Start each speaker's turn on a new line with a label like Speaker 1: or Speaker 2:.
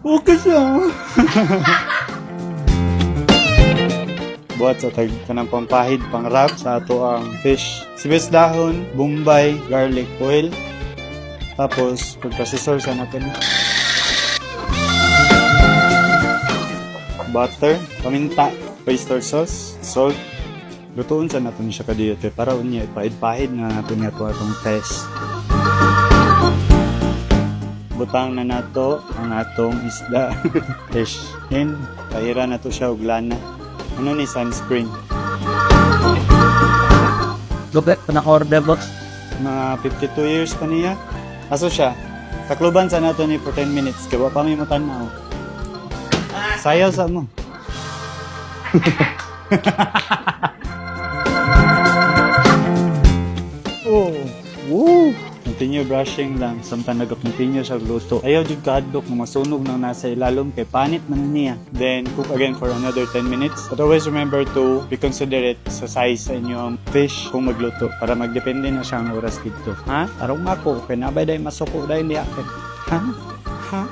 Speaker 1: Okay siya. Buhat sa kanang pampahid, pang wrap sa ato ang fish. Sibis dahon, bombay, garlic oil. Tapos, pag-processor sa natin. Butter, paminta, oyster sauce, salt. Lutuon sa natin siya kadiyete para unya ipahid-pahid na natin nga itong test. Butang na nato ang atong isda. Fish. And, kahira na to siya og lana. Ano ni sunscreen?
Speaker 2: Gupit pa naka-order, boss.
Speaker 1: Mga 52 years pa niya. Aso siya. Takluban sa nato ni for 10 minutes. Kaya pa may matanaw. Sayaw sa mo. Oh. Woo! Continue brushing lang. Samtang nag-continue sa luto. Ayaw jud kahadlok na masunog nang nasa ilalom kay panit man niya. Then cook again for another 10 minutes. But always remember to be considerate sa size sa inyong fish kung magluto para magdepende na siya ang oras dito. Ha? Arong ako. Kaya nabay dahil masuko dahil di akin. Ha? Ha?